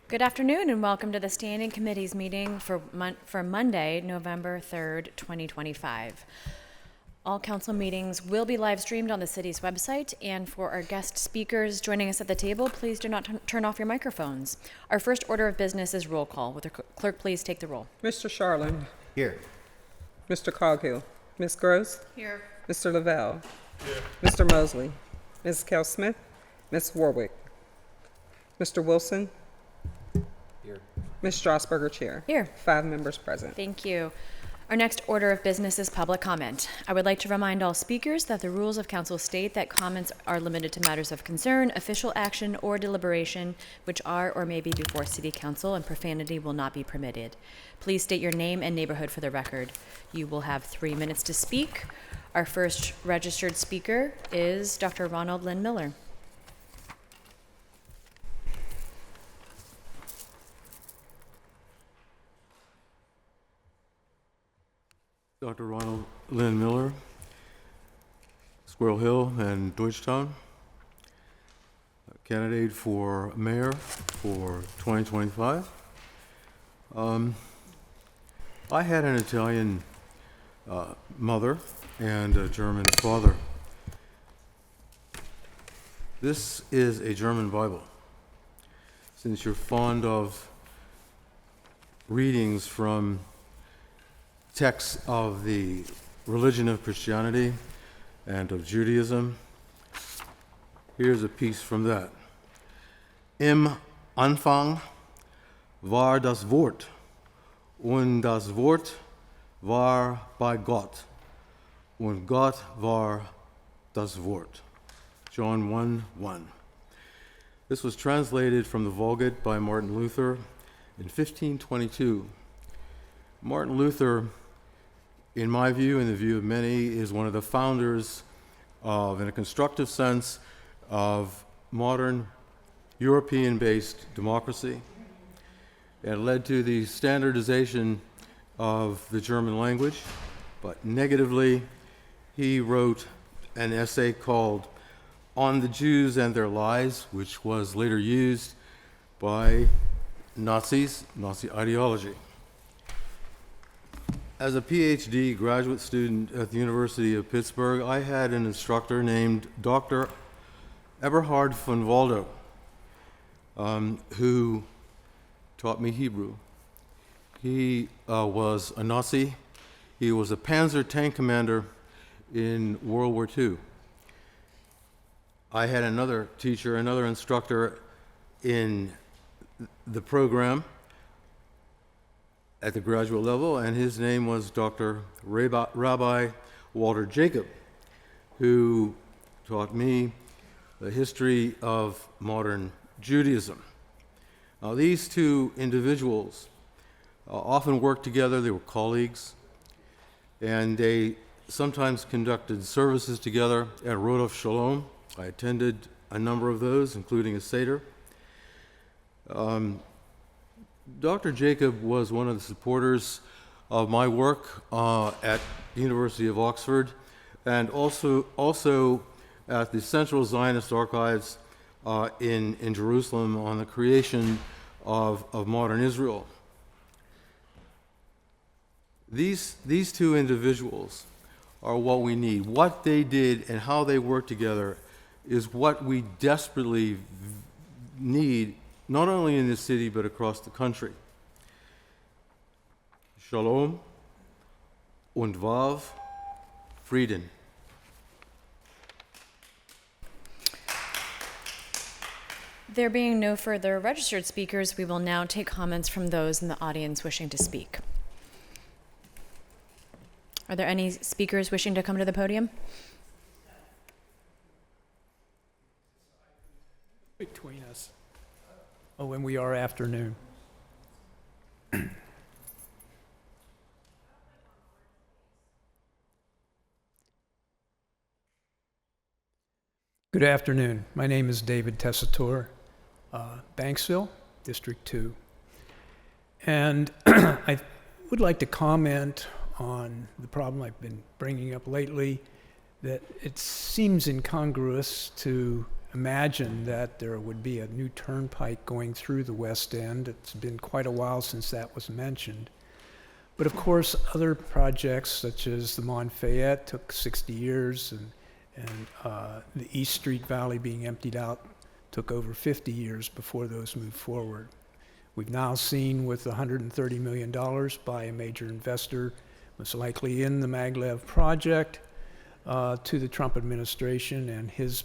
Good afternoon and welcome to the Standing Committee's meeting for Monday, November 3rd, 2025. All council meetings will be live streamed on the city's website, and for our guest speakers joining us at the table, please do not turn off your microphones. Our first order of business is roll call. Will the clerk please take the roll? Mr. Charlin. Here. Mr. Coghill. Ms. Gross. Here. Mr. Lavelle. Here. Mr. Mosley. Ms. Cal-Smith. Ms. Warwick. Mr. Wilson. Here. Ms. Strasburger, Chair. Here. 5 members present. Thank you. Our next order of business is public comment. I would like to remind all speakers that the rules of council state that comments are limited to matters of concern, official action, or deliberation, which are or may be before city council, and profanity will not be permitted. Please state your name and neighborhood for the record. You will have 3 minutes to speak. Our first registered speaker is Dr. Ronald Lynn Miller. Dr. Ronald Lynn Miller, Squirrel Hill and Deutschtown, candidate for mayor for 2025. I had an Italian mother and a German father. This is a German Bible. Since you're fond of readings from texts of the religion of Christianity and of Judaism, here's a piece from that. Im Anfang war das Wort, und das Wort war bei Gott, und Gott war das Wort. John 1:1. This was translated from the Vulgate by Martin Luther in 1522. Martin Luther, in my view, and the view of many, is one of the founders of, in a constructive sense, of modern European-based democracy. It led to the standardization of the German language, but negatively, he wrote an essay called On the Jews and Their Lies, which was later used by Nazis, Nazi ideology. As a PhD graduate student at the University of Pittsburgh, I had an instructor named Dr. Eberhard von Waldo, who taught me Hebrew. He was a Nazi. He was a Panzer tank commander in World War II. I had another teacher, another instructor in the program at the graduate level, and his name was Dr. Rabbi Walter Jacob, who taught me the history of modern Judaism. Now, these two individuals often worked together. They were colleagues, and they sometimes conducted services together at Rodolph Shalom. I attended a number of those, including a Seder. Dr. Jacob was one of the supporters of my work at the University of Oxford, and also at the Central Zionist Archives in Jerusalem on the creation of modern Israel. These two individuals are what we need. What they did and how they worked together is what we desperately need, not only in this city, but across the country. Shalom und Vav, Frieden. There being no further registered speakers, we will now take comments from those in the audience wishing to speak. Are there any speakers wishing to come to the podium? Between us. Oh, when we are afternoon. Good afternoon. My name is David Tessitore, Banksville, District 2. And I would like to comment on the problem I've been bringing up lately, that it seems incongruous to imagine that there would be a new turnpike going through the West End. It's been quite a while since that was mentioned. But of course, other projects such as the Montfayette took 60 years, and the East Street Valley being emptied out took over 50 years before those moved forward. We've now seen with $130 million by a major investor, most likely in the maglev project, to the Trump administration and his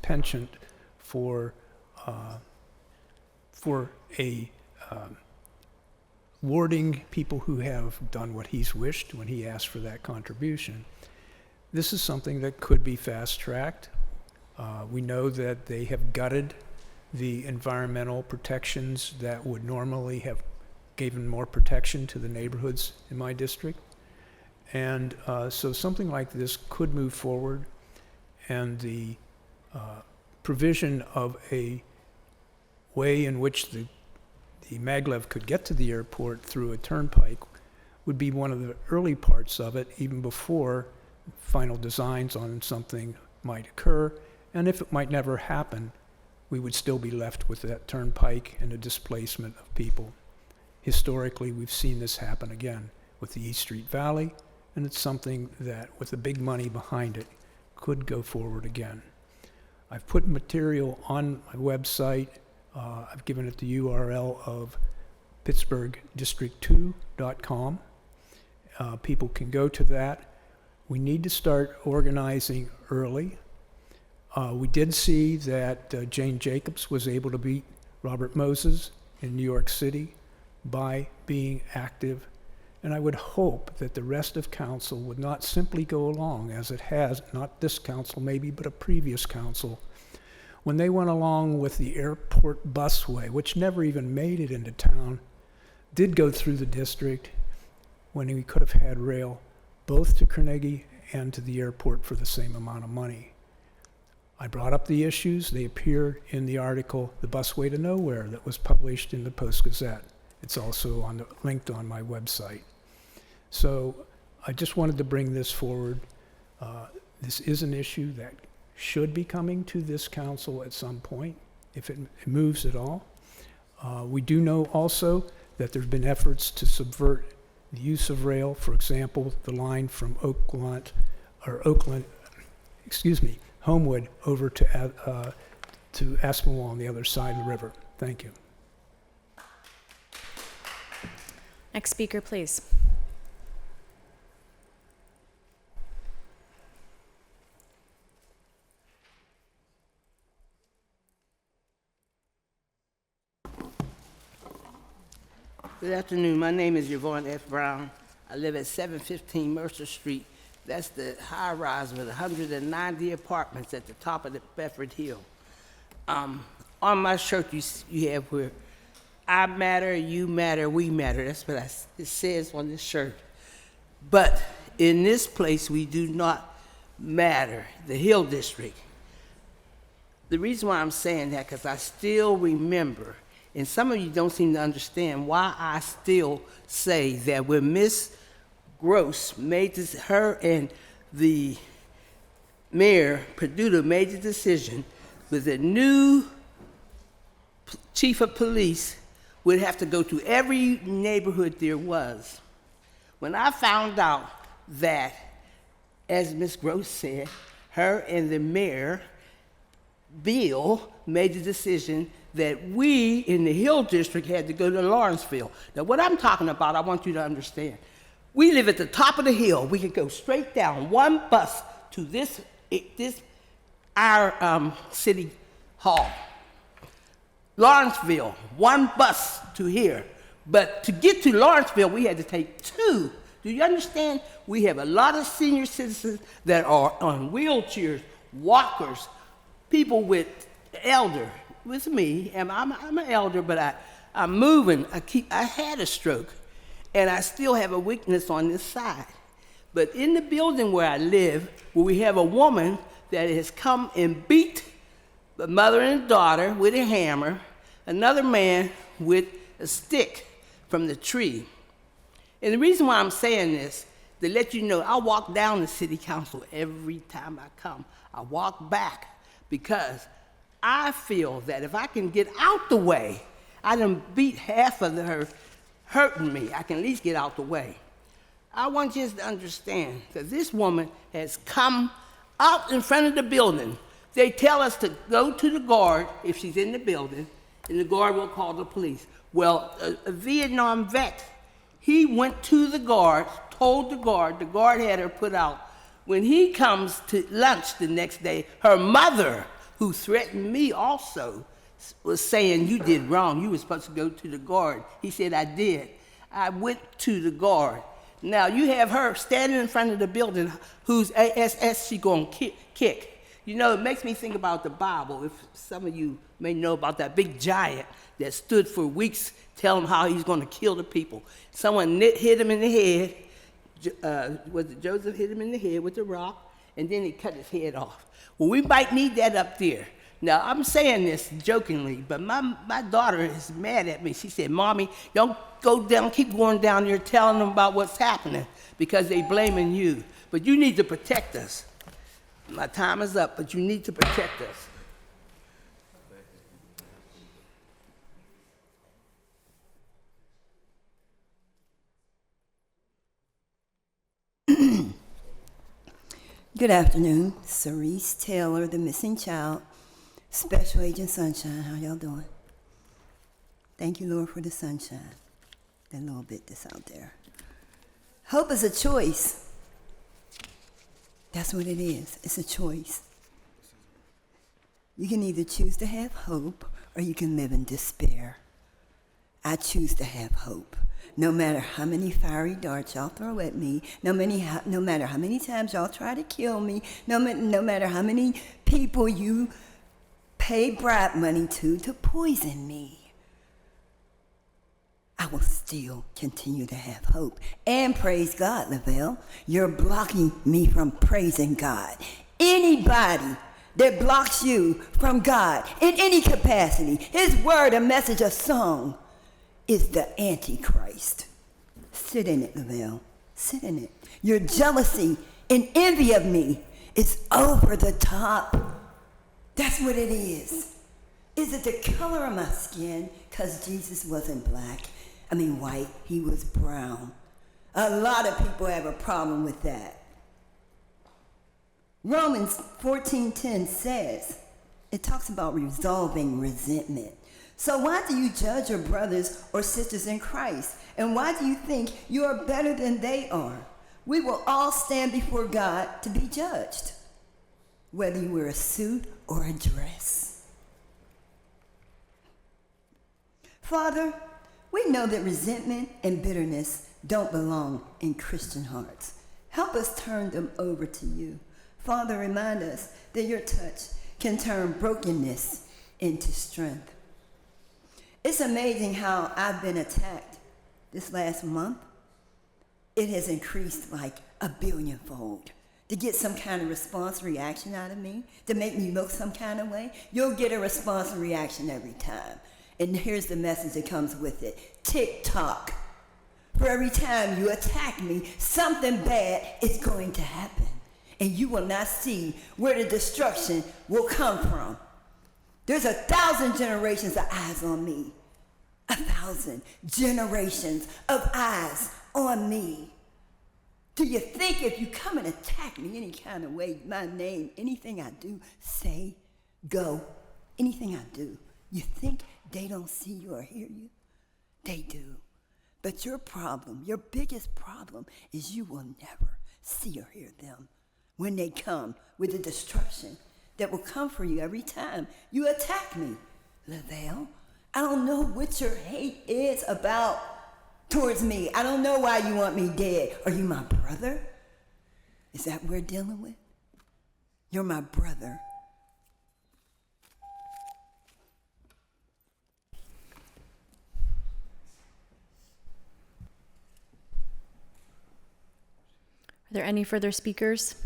penchant for rewarding people who have done what he's wished when he asked for that contribution. This is something that could be fast-tracked. We know that they have gutted the environmental protections that would normally have given more protection to the neighborhoods in my district. And so something like this could move forward, and the provision of a way in which the maglev could get to the airport through a turnpike would be one of the early parts of it, even before final designs on something might occur. And if it might never happen, we would still be left with that turnpike and a displacement of people. Historically, we've seen this happen again with the East Street Valley, and it's something that, with the big money behind it, could go forward again. I've put material on my website. I've given it the URL of pittsburghdistrict2.com. People can go to that. We need to start organizing early. We did see that Jane Jacobs was able to beat Robert Moses in New York City by being active, and I would hope that the rest of council would not simply go along, as it has, not this council maybe, but a previous council, when they went along with the airport busway, which never even made it into town, did go through the district when we could have had rail both to Carnegie and to the airport for the same amount of money. I brought up the issues. They appear in the article, The Busway to Nowhere, that was published in the Post-Gazette. It's also linked on my website. So I just wanted to bring this forward. This is an issue that should be coming to this council at some point, if it moves at all. We do know also that there have been efforts to subvert the use of rail. For example, the line from Homewood over to Aspinwall on the other side of the river. Thank you. Next speaker, please. Good afternoon. My name is Yvonne F. Brown. I live at 715 Mercer Street. That's the high rise with 190 apartments at the top of the Bedford Hill. On my shirt, you have where I matter, you matter, we matter. That's what it says on this shirt. But in this place, we do not matter, the Hill District. The reason why I'm saying that, because I still remember, and some of you don't seem to understand why I still say that when Miss Gross made this, her and the mayor, Peduto, made the decision with the new chief of police would have to go to every neighborhood there was. When I found out that, as Ms. Gross said, her and the mayor, Bill, made the decision that we in the Hill District had to go to Lawrenceville. Now, what I'm talking about, I want you to understand. We live at the top of the hill. We can go straight down one bus to our city hall. Lawrenceville, one bus to here. But to get to Lawrenceville, we had to take two. Do you understand? We have a lot of senior citizens that are on wheelchairs, walkers, people with elder. With me, and I'm an elder, but I'm moving. I had a stroke, and I still have a weakness on this side. But in the building where I live, where we have a woman that has come and beat the mother and daughter with a hammer, another man with a stick from the tree. And the reason why I'm saying this, to let you know, I walk down the city council every time I come. I walk back, because I feel that if I can get out the way, I done beat half of her hurting me. I can at least get out the way. I want you to understand that this woman has come out in front of the building. They tell us to go to the guard if she's in the building, and the guard will call the police. Well, a Vietnam vet, he went to the guard, told the guard had her put out. When he comes to lunch the next day, her mother, who threatened me also, was saying, you did wrong. You were supposed to go to the guard. He said, I did. I went to the guard. Now, you have her standing in front of the building whose ASS she going to kick. You know, it makes me think about the Bible. If some of you may know about that big giant that stood for weeks telling how he's going to kill the people. Someone hit him in the head. Was it Joseph hit him in the head with a rock? And then he cut his head off. Well, we might need that up there. Now, I'm saying this jokingly, but my daughter is mad at me. She said, Mommy, don't go down, keep going down there telling them about what's happening because they blaming you. But you need to protect us. My time is up, but you need to protect us. Good afternoon. Cerise Taylor, the missing child. Special Agent Sunshine, how y'all doing? Thank you, Lord, for the sunshine. That little bit that's out there. Hope is a choice. That's what it is. It's a choice. You can either choose to have hope or you can live in despair. I choose to have hope. No matter how many fiery darts y'all throw at me, no matter how many times y'all try to kill me, no matter how many people you pay bribe money to poison me, I will still continue to have hope. And praise God, Lavelle. You're blocking me from praising God. Anybody that blocks you from God in any capacity, his word, a message, a song, is the Antichrist. Sit in it, Lavelle. Sit in it. Your jealousy and envy of me is over the top. That's what it is. Is it the color of my skin? Because Jesus wasn't white. He was brown. A lot of people have a problem with that. Romans 14:10 says, it talks about resolving resentment. So why do you judge your brothers or sisters in Christ? And why do you think you are better than they are? We will all stand before God to be judged, whether you wear a suit or a dress. Father, we know that resentment and bitterness don't belong in Christian hearts. Help us turn them over to you. Father, remind us that your touch can turn brokenness into strength. It's amazing how I've been attacked this last month. It has increased like 1 billion-fold. To get some kind of response reaction out of me, to make me look some kind of way, you'll get a response and reaction every time. And here's the message that comes with it. Tick-tock. For every time you attack me, something bad is going to happen. And you will not see where the destruction will come from. There's 1,000 generations of eyes on me. 1,000 generations of eyes on me. Do you think if you come and attack me any kind of way, my name, anything I do, say, go, anything I do, you think they don't see you or hear you? They do. But your problem, your biggest problem, is you will never see or hear them when they come with the destruction that will come for you every time you attack me. Lavelle, I don't know what your hate is about towards me. I don't know why you want me dead. Are you my brother? Is that what we're dealing with? You're my brother. Are there any further speakers?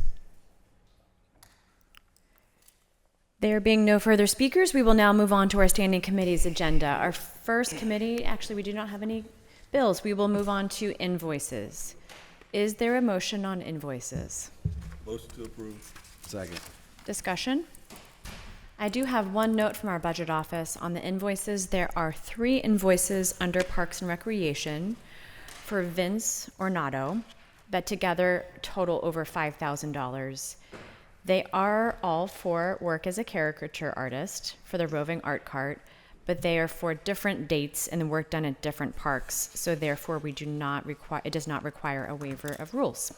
There being no further speakers, we will now move on to our standing committee's agenda. Our first committee, actually, we do not have any bills. We will move on to invoices. Is there a motion on invoices? Motion to approve. Second. Discussion? I do have one note from our budget office on the invoices. There are 3 invoices under Parks and Recreation for Vince Ornato that together total over $5,000. They are all for work as a caricature artist for the roving art cart, but they are for different dates and the work done at different parks. So therefore, it does not require a waiver of rules.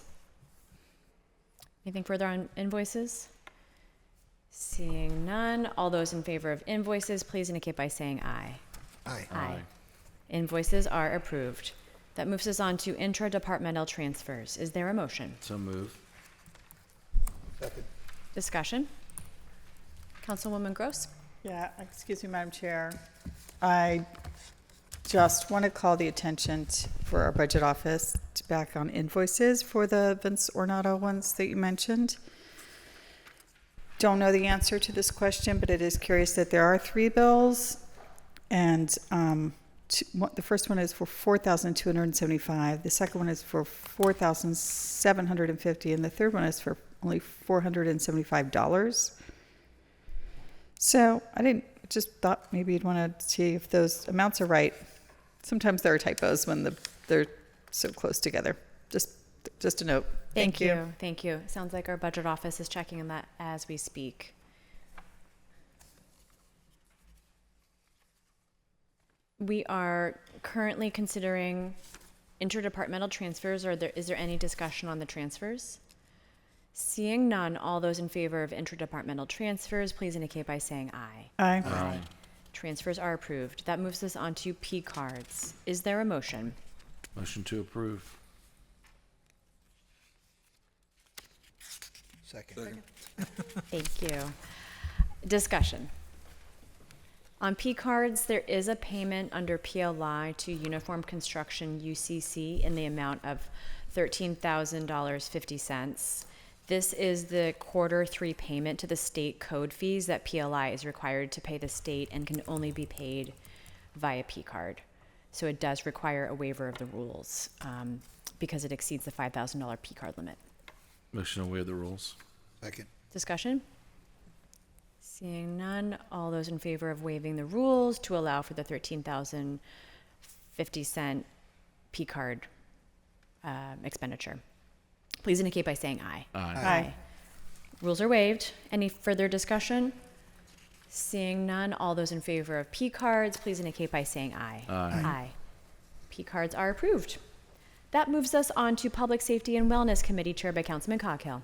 Anything further on invoices? Seeing none, all those in favor of invoices, please indicate by saying aye. Aye. Aye. Invoices are approved. That moves us on to intradepartmental transfers. Is there a motion? So move. Second. Discussion? Councilwoman Gross? Yeah, excuse me, Madam Chair. I just want to call the attention for our budget office back on invoices for the Vince Ornato ones that you mentioned. Don't know the answer to this question, but it is curious that there are 3 bills, and the first one is for $4,275. The second one is for $4,750, and the third one is for only $475. So I just thought maybe you'd want to see if those amounts are right. Sometimes there are typos when they're so close together. Just a note. Thank you. Thank you. Sounds like our budget office is checking on that as we speak. We are currently considering interdepartmental transfers. Is there any discussion on the transfers? Seeing none, all those in favor of interdepartmental transfers, please indicate by saying aye. Aye. Aye. Transfers are approved. That moves us on to P cards. Is there a motion? Motion to approve. Second. Thank you. Discussion. On P cards, there is a payment under PLI to Uniform Construction UCC in the amount of $13,000.50. This is the Q3 payment to the state code fees that PLI is required to pay the state and can only be paid via P card. So it does require a waiver of the rules because it exceeds the $5,000 P card limit. Motion to waive the rules. Second. Discussion? Seeing none, all those in favor of waiving the rules to allow for the $13,050 P card expenditure. Please indicate by saying aye. Aye. Rules are waived. Any further discussion? Seeing none, all those in favor of P cards, please indicate by saying aye. Aye. P cards are approved. That moves us on to Public Safety and Wellness Committee, chaired by Councilman Coghill.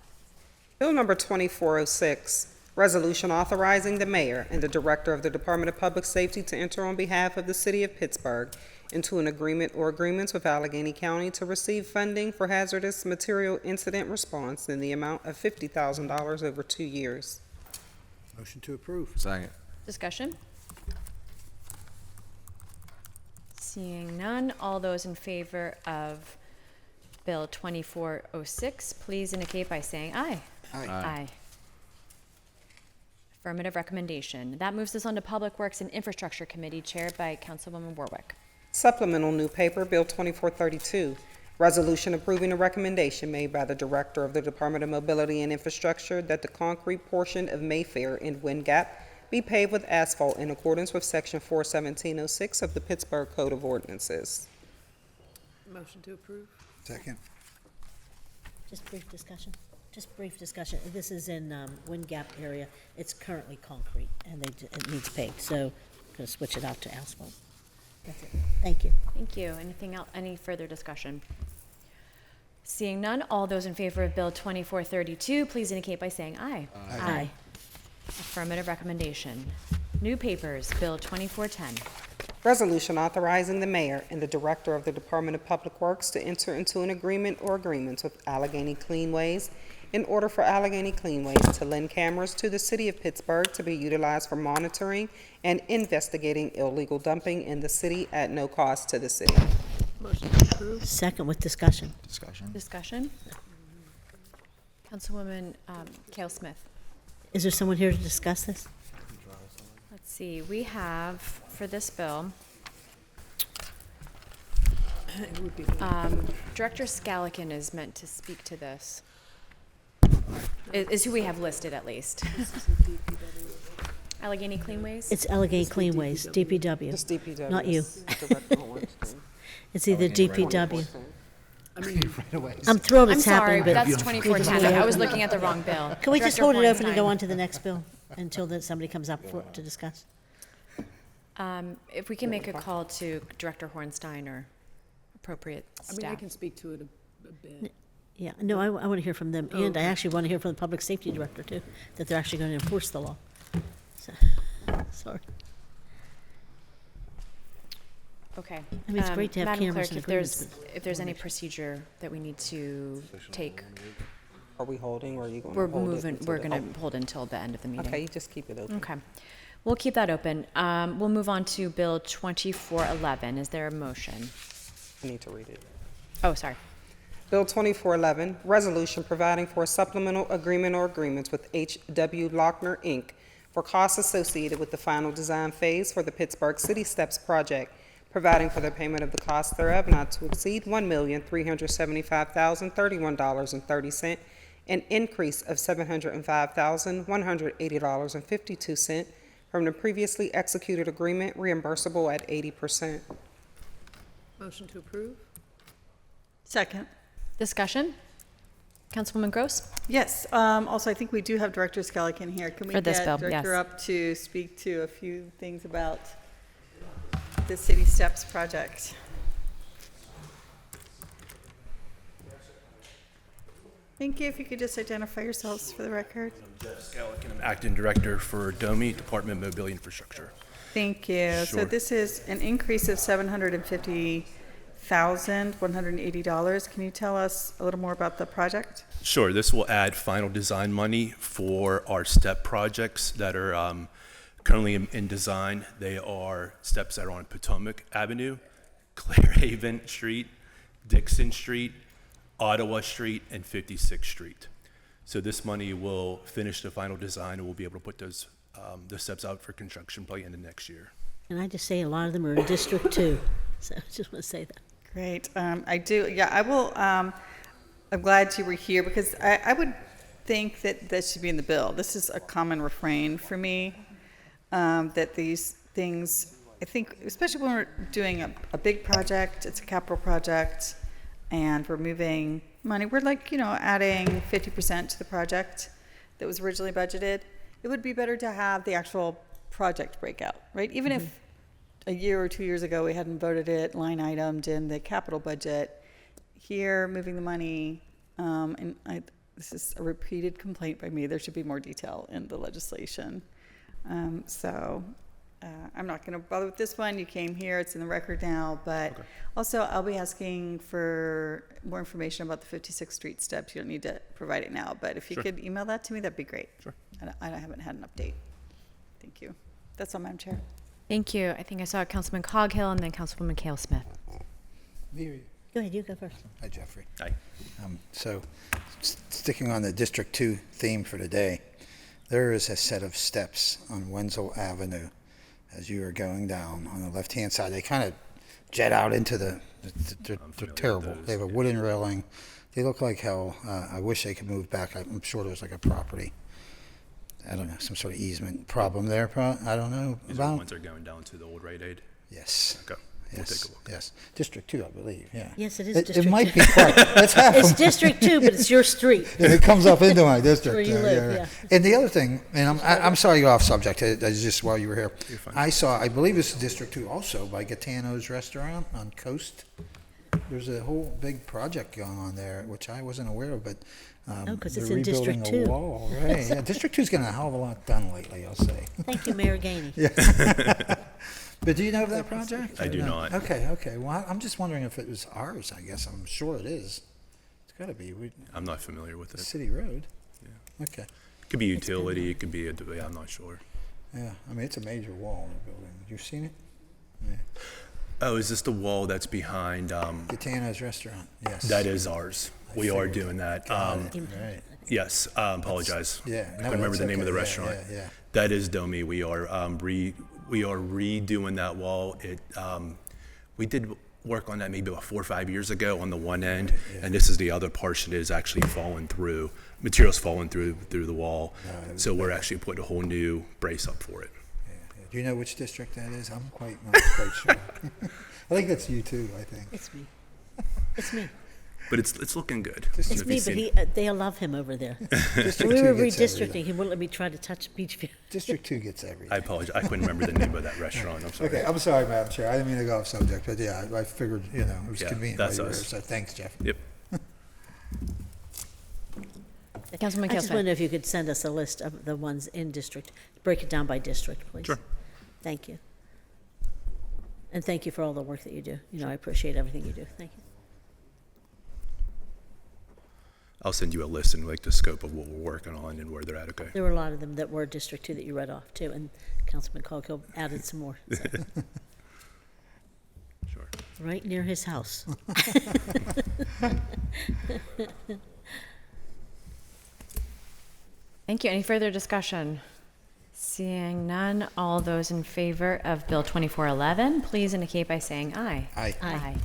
Bill number 2406, resolution authorizing the mayor and the director of the Department of Public Safety to enter on behalf of the city of Pittsburgh into an agreement or agreements with Allegheny County to receive funding for hazardous material incident response in the amount of $50,000 over 2 years. Motion to approve. Second. Discussion? Seeing none, all those in favor of Bill 2406, please indicate by saying aye. Aye. Affirmative recommendation. That moves us on to Public Works and Infrastructure Committee, chaired by Councilwoman Warwick. Supplemental new paper, Bill 2432, resolution approving a recommendation made by the Director of the Department of Mobility and Infrastructure that the concrete portion of Mayfair and Wind Gap be paved with asphalt in accordance with Section 41706 of the Pittsburgh Code of Ordinances. Motion to approve. Second. Just brief discussion. This is in Wind Gap area. It's currently concrete, and it needs paved, so I'm going to switch it out to asphalt. That's it. Thank you. Thank you. Anything else? Any further discussion? Seeing none, all those in favor of Bill 2432, please indicate by saying aye. Aye. Affirmative recommendation. New papers, Bill 2410. Resolution authorizing the mayor and the director of the Department of Public Works to enter into an agreement or agreements with Allegheny Cleanways in order for Allegheny Cleanways to lend cameras to the city of Pittsburgh to be utilized for monitoring and investigating illegal dumping in the city at no cost to the city. Motion to approve. Second with discussion. Discussion? Councilwoman Cale Smith. Is there someone here to discuss this? Let's see. We have, for this bill, Director Scallican is meant to speak to this. Is who we have listed, at least. Allegheny Cleanways? It's Allegheny Cleanways, DPW. Just DPW. Not you. Director Hornstein. It's either DPW. Right away. I'm thrilled I'm it's sorry, happening, but but that's 2410. I was looking at the wrong bill. can we just Director hold it open and go Hornstein. on to the next bill until somebody comes up to discuss? If we can make a call to Director Hornstein or appropriate I mean, I staff. can speak to it a bit. Yeah, no, I want to hear from them, and I actually want to hear from the public safety director too, that they're actually going to enforce the law. So, sorry. Okay. I mean, it's great to have Madam cameras Clerk, and if there's any procedure that we need to take, Are we holding, or are you going to we're hold it? moving, until we're the- going to hold until the end of the meeting. Okay, you just keep it open. Okay. We'll keep that open. We'll move on to Bill 2411. Is there a motion? I need to read it. Oh, sorry. Bill 2411, resolution providing for a supplemental agreement or agreements with H.W. Lochner, Inc. for costs associated with the final design phase for the Pittsburgh City Steps project, providing for the payment of the cost thereof not to exceed $1,375,031.30, an increase of $705,180.52 from the previously executed agreement, reimbursable at 80%. Motion to approve? Second. Discussion? Councilwoman Gross? Yes, also, I think we do have Director Skellican here. Can we For this get bill, Director yes. up to speak to a few things about the City Steps project? Thank you. If you could just identify yourselves for the record. Jeff Skellick, and I'm Acting Director for DOMI, Department of Mobility Infrastructure. Thank you. So Sure. this is an increase of $750,180. Can you tell us a little more about the project? Sure, this will add final design money for our step projects that are currently in design. They are steps that are on Potomac Avenue, Clarehaven Street, Dixon Street, Ottawa Street, and 56th Street. So this money will finish the final design, and we'll be able to put those steps out for construction by the end of next year. And I just say a lot of them are in District 2, so I just want to say that. Great. I do, yeah, I will, I'm glad you were here because I would think that this should be in the bill. This is a common refrain for me, that these things, I think, especially when we're doing a big project, it's a capital project, and we're moving money, we're like, adding 50% to the project that was originally budgeted. It would be better to have the actual project breakout, right? Even if a year or 2 years ago we hadn't voted it line itemed in the capital budget, here moving the money, this is a repeated complaint by me, there should be more detail in the legislation. I'm not going to bother with this one. You came here, it's in the record now, but also I'll be asking for more information about the 56th Street steps. You don't need to provide it now, but if you could email that to me, that'd be great. Sure. I haven't had an update. Thank you. That's all, Madam Chair. Thank you. I think I saw Councilman Coghill and then Councilwoman Cale Smith. Here, Go ahead, you go first. hi, Jeffrey. Aye. So, sticking on the District 2 theme for today, there is a set of steps on Wenzel Avenue as you are going down on the left-hand side. They kind of jet out into they're terrible. They have a wooden railing. They look like hell. I wish they could move back. I'm sure there's like a property, I don't know, some sort of easement problem there. I don't know These are the about. ones that are going down to the old Rite Aid. Yes. Okay, we'll Yes. take a look. Yes. District 2, I believe. Yeah. Yes, it is It District might 2. be part. That's half It's of District 2, but it's your street. it comes up into my district. Where you live, yeah. And the other thing, and I'm sorry you're off subject. That's just while you were here. You're fine. I believe it's District 2 also by Gaetano's Restaurant on Coast. There's a whole big project going on there, which I wasn't aware of, but Oh, 'cause they're it's in rebuilding District 2. a wall. Right. Yeah, District 2's getting a hell of a lot done lately, I'll say. Thank you, Mayor Gainey. But do you know of that project? I or do no? not. Okay. Well, I'm just wondering if it was ours, I guess. I'm sure it is. It's got to be. I'm not familiar with it. City Road. Yeah. Okay. It could be utility, it could be I'm not sure. Yeah, I mean, it's a major wall in the building. You've seen it? Yeah. Oh, is this the wall that's behind, Gaetano's Restaurant, yes. that is ours. We are figured. doing that. Right. Yes, apologize. Yeah. I couldn't remember the name of the restaurant. Yeah. That is DOMI. We are redoing that wall. We did work on that maybe about 4 or 5 years ago on the one end, and this is the other portion that is actually falling through, materials falling through the wall. So we're actually putting a whole new brace up for it. Do you know which district that is? I'm not quite sure. I think that's you too, I think. It's me. It's me. But it's looking good. It's me, but they love him over there. District We 2 were gets redistricting. everything. He wouldn't let me try to touch Beachview. District 2 gets everything. I apologize. I couldn't remember the name of that restaurant. I'm sorry. Okay, I'm sorry, Madam Chair. I didn't mean to go off subject, but yeah, I figured, it was Yeah, convenient. that's while you were us. there, So thanks, Jeff. Yep. Councilman I just Kelsman. wonder if you could send us a list of the ones in district, break it down by district, please. Sure. Thank you. And thank you for all the work that you do. I appreciate everything you do. Thank you. I'll send you a list and like the scope of what we're working on and where they're at, okay? There were a lot of them that were District 2 that you read off too, and Councilman Coghill added some more. So, Sure. right near his house. Thank you. Any further discussion? Seeing none, all those in favor of Bill 2411, please indicate by saying aye. Aye. Aye.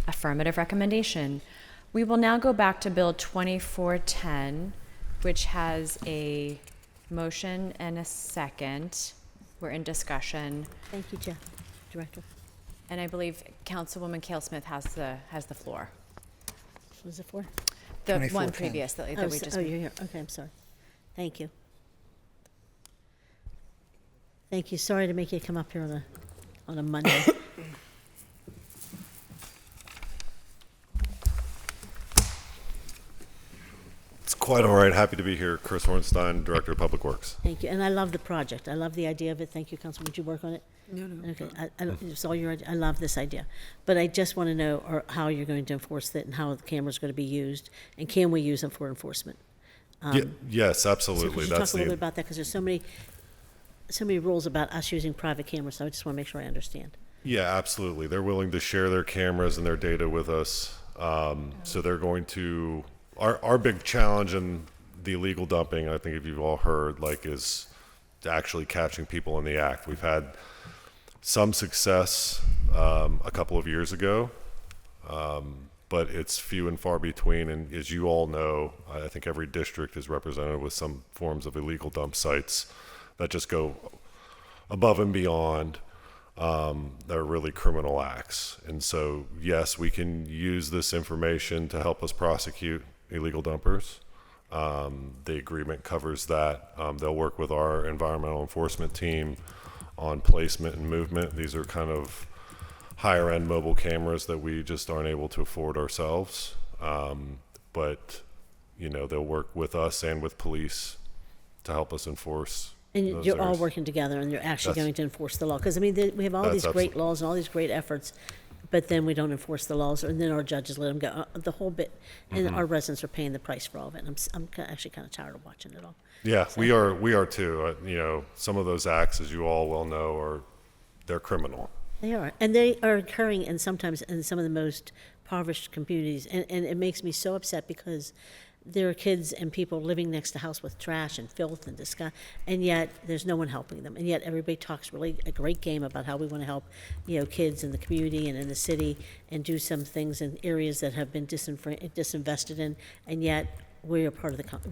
Affirmative recommendation. We will now go back to Bill 2410, which has a motion and a second. We're in discussion, Thank you, Jeff, Director. and I believe Councilwoman Kale Smith has the floor. What was it for? The one 2410. previous that we just. Oh, you're here. Okay, I'm sorry. Thank you. Thank you. Sorry to make you come up here on a Monday. It's quite all right. Happy to be here. Chris Hornstein, Director of Public Works. Thank you. And I love the project. I love the idea of it. Thank you, Councilman. Would you work on it? No, no. Okay, it's all your idea. I love this idea. But I just want to know how you're going to enforce it and how the camera's going to be used, and can we use them for enforcement? Yes, So absolutely. could you That's talk a little bit the about that? Because there's so many rules about us using private cameras, so I just want to make sure I understand. yeah, absolutely. They're willing to share their cameras and their data with us. So they're going to our big challenge in the illegal dumping. I think if you've all heard, is actually catching people in the act. We've had some success a couple of years ago, but it's few and far between. And as you all know, I think every district is represented with some forms of illegal dump sites that just go above and beyond. They're really criminal acts. And so, yes, we can use this information to help us prosecute illegal dumpers. The agreement covers that. They'll work with our environmental enforcement team on placement and movement. These are kind of higher end mobile cameras that we just aren't able to afford ourselves. But they'll work with us and with police to help us enforce. And those you're all areas. working together, and you're actually That's- going to enforce the law. Because, we have all That's these great absolute- laws and all these great efforts, but then we don't enforce the laws, and then our judges let them go, the whole bit. And our residents are paying the price for all of it. And I'm actually kind of tired of watching it all. Yeah, we are too. Some of those acts, as you all well know, they're criminal. They are, and they are occurring sometimes in some of the most impoverished communities, and it makes me so upset because there are kids and people living next to house with trash and filth and disgust, and yet there's no one helping them, and yet everybody talks really a great game about how we want to help, kids in the community and in the city, and do some things in areas that have been disinvested in, and yet we're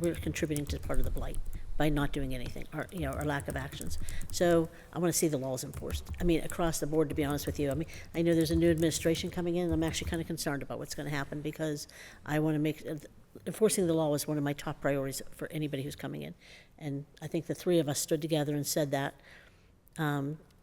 we're contributing to part of the blight by not doing anything, or or lack of actions. So I want to see the laws enforced. Across the board, to be honest with you. I know there's a new administration coming in, and I'm actually kind of concerned about what's going to happen because I want to make enforcing the law is one of my top priorities for anybody who's coming in. And I think the three of us stood together and said that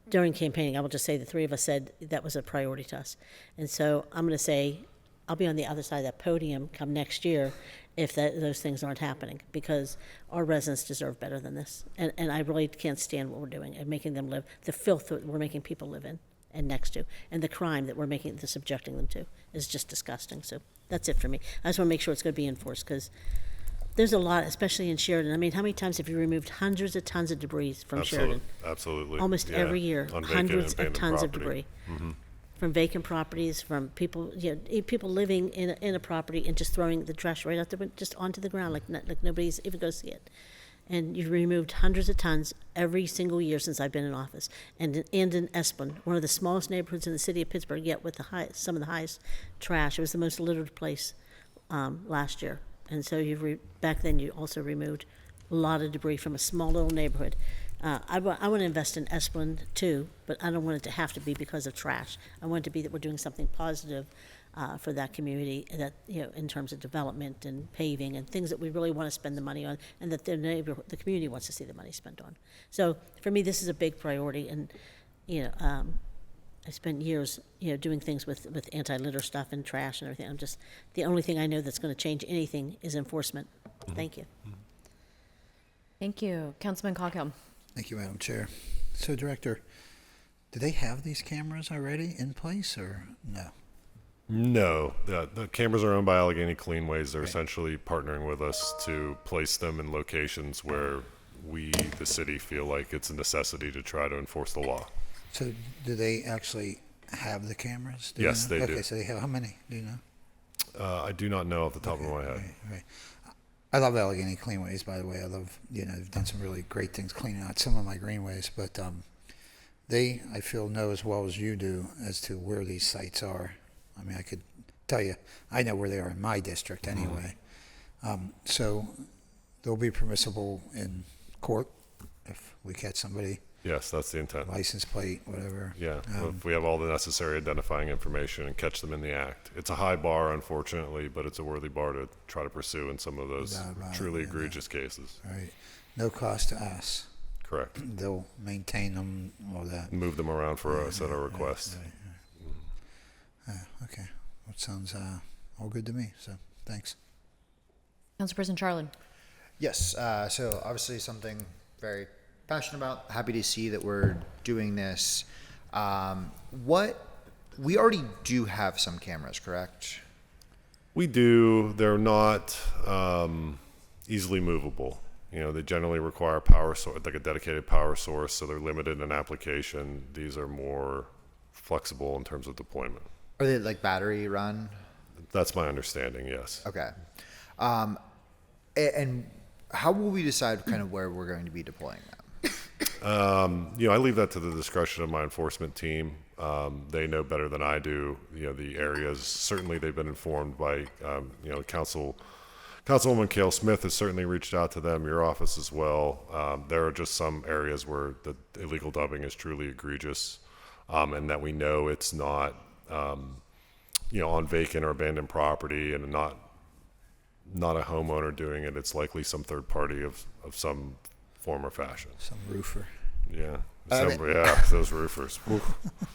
during campaigning. I will just say the three of us said that was a priority to us. And so I'm going to say I'll be on the other side of that podium come next year if those things aren't happening, because our residents deserve better than this. And I really can't stand what we're doing and making them live, the filth that we're making people live in and next to, and the crime that we're subjecting them to is just disgusting. So that's it for me. I just want to make sure it's going to be enforced, because there's a lot, especially in Sheridan. How many times have you removed hundreds of tons of debris from Sheridan? Absolutely. Almost Yeah. every year, On vacant hundreds and of abandoned tons of property. debris. From vacant properties, from people, people living in a property and just throwing the trash right out the just onto the ground like nobody's even going to see it. And you've removed hundreds of tons every single year since I've been in office. And in Esplen, one of the smallest neighborhoods in the city of Pittsburgh, yet with some of the highest trash. It was the most littered place last year. And so back then you also removed a lot of debris from a small little neighborhood. I want to invest in Esplen too, but I don't want it to have to be because of trash. I want it to be that we're doing something positive for that community, that, you know, in terms of development and paving and things that we really want to spend the money on, and that the community wants to see the money spent on. So for me, this is a big priority, and you know, I spent years, you know, doing things with anti-litter stuff and trash and everything. The only thing I know that's going to change anything is enforcement. Thank you. Thank you. Councilman Coghill. Thank you, Madam Chair. So, Director, do they have these cameras already in place, or no? No, the cameras are owned by Allegheny Cleanways. They're essentially partnering with us to place them in locations where we, the city, feel like it's a necessity to try to enforce the law. So, do they actually have the cameras? Yes, they do. Okay, so they have how many? Do you know? I do not know off the top of my head. Right. I love Allegheny Cleanways, by the way. I love, you know, they've done some really great things cleaning out some of my greenways, but they, I feel, know as well as you do as to where these sites are. I mean, I could tell you, I know where they are in my district anyway. So they'll be permissible in court if we catch somebody. Yes, that's the intent. License plate, whatever. Yeah, if we have all the necessary identifying information and catch them in the act. It's a high bar, unfortunately, but it's a worthy bar to try to pursue in some of those truly egregious cases. Right. No cost to us. Correct. They'll maintain them, all that. Move them around for us at our request. Okay. That sounds all good to me, so thanks. Councilperson Charlin. Yes, so obviously something very passionate about. Happy to see that we're doing this. We already do have some cameras, correct? We do. They're not easily movable. You know, they generally require a power source, like a dedicated power source, so they're limited in application. These are more flexible in terms of deployment. Are they like battery run? That's my understanding, yes. Okay. And how will we decide kind of where we're going to be deploying them? You know, I leave that to the discretion of my enforcement team. They know better than I do, you know, the areas. Certainly they've been informed by, you know, Councilwoman Cale Smith has certainly reached out to them, your office as well. There are just some areas where the illegal dumping is truly egregious, and that we know it's not, you know, on vacant or abandoned property, and not a homeowner doing it. It's likely some third party of some form or fashion. Some roofer. Yeah. Those roofers.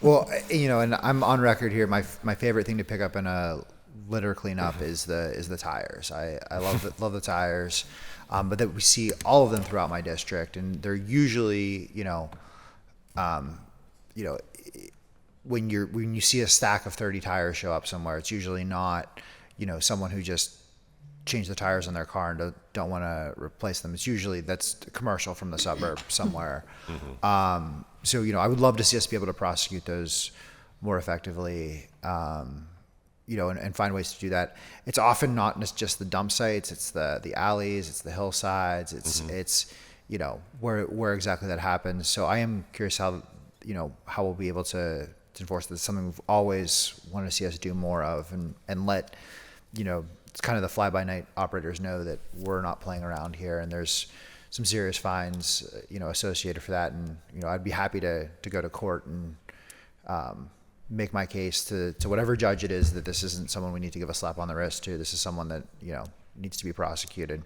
Well, you know, and I'm on record here. My favorite thing to pick up in a litter cleanup is the tires. I love the tires, but that we see all of them throughout my district, and they're usually, you know, when you see a stack of 30 tires show up somewhere, it's usually not, you know, someone who just changed the tires on their car and don't want to replace them. It's usually that's a commercial from the suburb somewhere. So, you know, I would love to see us be able to prosecute those more effectively, you know, and find ways to do that. It's often not just the dump sites, it's the alleys, it's the hillsides, it's, you know, where exactly that happens. So I am curious how we'll be able to enforce this. Something we've always wanted to see us do more of, and let, you know, it's kind of the fly-by-night operators know that we're not playing around here, and there's some serious fines, you know, associated for that. And, you know, I'd be happy to go to court and make my case to whatever judge it is that this isn't someone we need to give a slap on the wrist to. This is someone that, you know, needs to be prosecuted.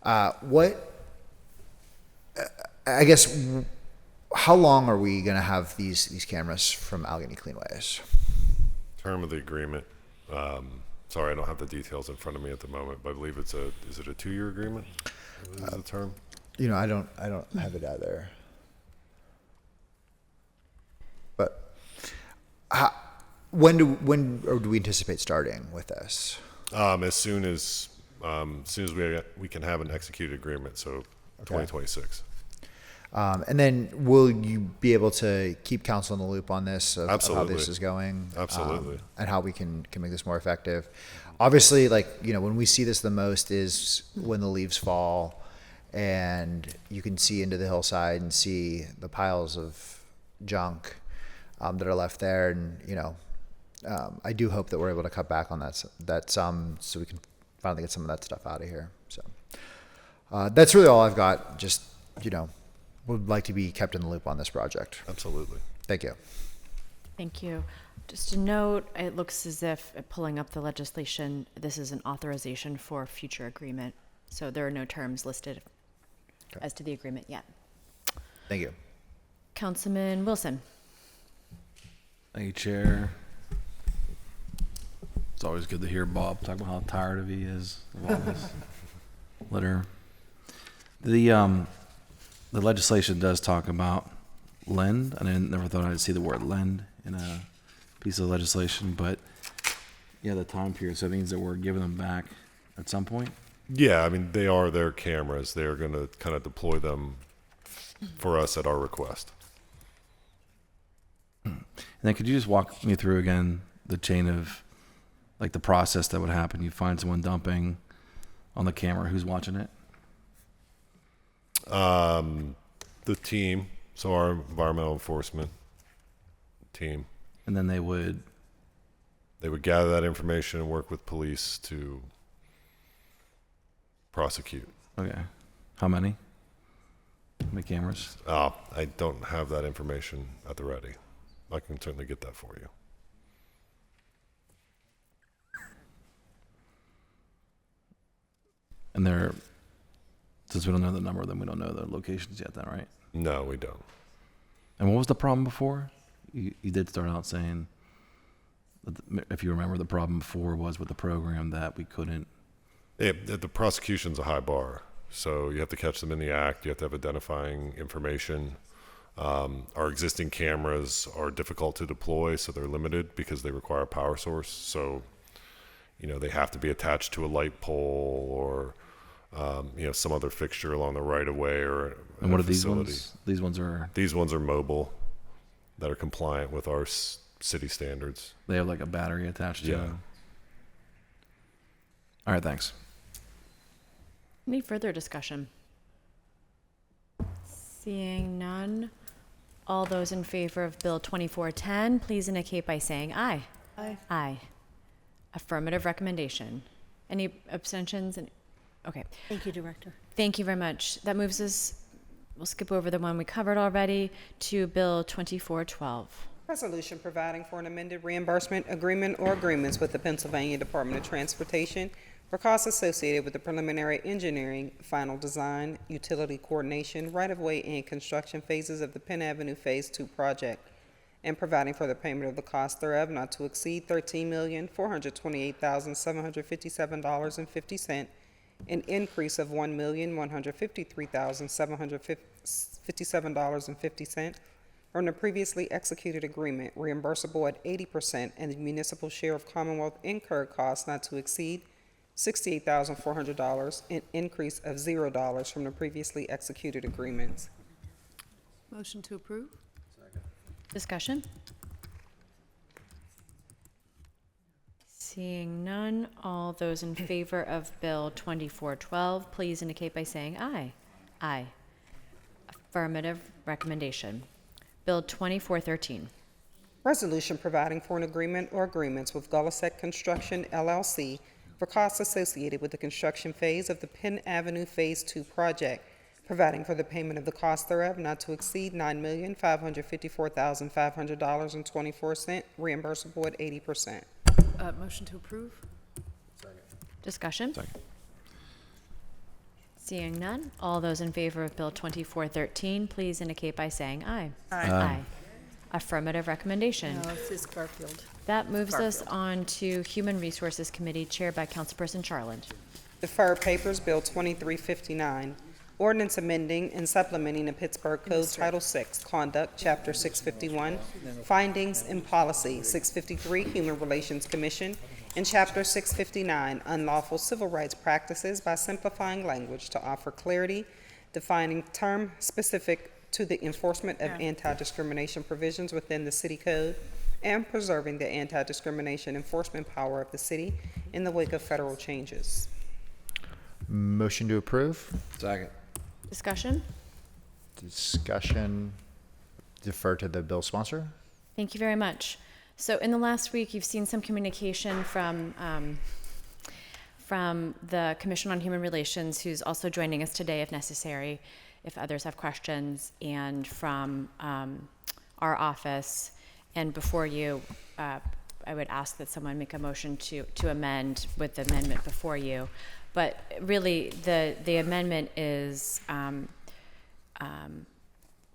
I guess, how long are we going to have these cameras from Allegheny Cleanways? Term of the agreement. Sorry, I don't have the details in front of me at the moment, but I believe is it a 2-year agreement? Is the term? You know, I don't have it either. But when do we anticipate starting with this? As soon as we can have an executed agreement, so 2026. And then will you be able to keep council in the loop on this, of how this is going? Absolutely. And how we can make this more effective? Obviously, like, you know, when we see this the most is when the leaves fall and you can see into the hillside and see the piles of junk that are left there. And I do hope that we're able to cut back on that some, so we can finally get some of that stuff out of here. So that's really all I've got. Just would like to be kept in the loop on this project. Absolutely. Thank you. Thank you. Just a note, it looks as if, pulling up the legislation, this is an authorization for future agreement. So there are no terms listed as to the agreement yet. Thank you. Councilman Wilson. Thank you, Chair. It's always good to hear Bob talk about how tired he is of all this litter. The legislation does talk about lend, and I never thought I'd see the word lend in a piece of legislation, but yeah, the time period, so it means that we're giving them back at some point? Yeah, I mean, they are their cameras. They're going to kind of deploy them for us at our request. And then could you just walk me through again the chain of, like, the process that would happen? You find someone dumping on the camera, who's watching it? The team, so our environmental enforcement team. And then they would gather that information and work with police to prosecute. Okay. How many? How many cameras? I don't have that information at the ready. I can certainly get that for you. And since we don't know the number, then we don't know the locations yet then, right? No, we don't. And what was the problem before? You did start out saying, if you remember, the problem before was with the program that we couldn't. Yeah, the prosecution's a high bar. So you have to catch them in the act. You have to have identifying information. Our existing cameras are difficult to deploy, so they're limited because they require a power source. So, they have to be attached to a light pole or, some other fixture along the right of way or. And what are these facility. ones? These ones are mobile, that are compliant with our city standards. They have like a battery attached to them. All right, thanks. Any further discussion? Seeing none, all those in favor of Bill 2410, please indicate by saying aye. Aye. Aye. Affirmative recommendation. Any abstentions? Okay. Thank you, Director. Thank you very much. That moves us, we'll skip over the one we covered already, to Bill 2412. Resolution providing for an amended reimbursement agreement or agreements with the Pennsylvania Department of Transportation for costs associated with the preliminary engineering, final design, utility coordination, right-of-way, and construction phases of the Penn Avenue Phase 2 project, and providing for the payment of the cost thereof not to exceed $13,428,757.50, an increase of $1,153,757.50 from the previously executed agreement, reimbursable at 80%, and the municipal share of Commonwealth incurred costs not to exceed $68,400, an increase of $0 from the previously executed agreements. Motion to approve? Discussion? Seeing none, all those in favor of Bill 2412, please indicate by saying aye. Aye. Affirmative recommendation. Bill 2413. Resolution providing for an agreement or agreements with Gullisek Construction, LLC for costs associated with the construction phase of the Penn Avenue Phase 2 project, providing for the payment of the cost thereof not to exceed $9,554,500.24, reimbursable at 80%. Motion to approve? Discussion? Seeing none, all those in favor of Bill 2413, please indicate by saying aye. Aye. Affirmative recommendation. No, it's Garfield. That moves us on to Human Resources Committee, chaired by Councilperson Charland. Deferred papers, Bill 2359, ordinance amending and supplementing the Pittsburgh Code Title 6, Conduct, Chapter 651, Findings and Policy, 653, Human Relations Commission, and Chapter 659, Unlawful Civil Rights Practices, by simplifying language to offer clarity, defining term specific to the enforcement of anti-discrimination provisions within the city code, and preserving the anti-discrimination enforcement power of the city in the wake of federal changes. Motion to approve. Second. Discussion? Discussion, defer to the bill sponsor. Thank you very much. So in the last week, you've seen some communication from the Commission on Human Relations, who's also joining us today if necessary, if others have questions, and from our office. And before you, I would ask that someone make a motion to amend with the amendment before you. But really, the amendment is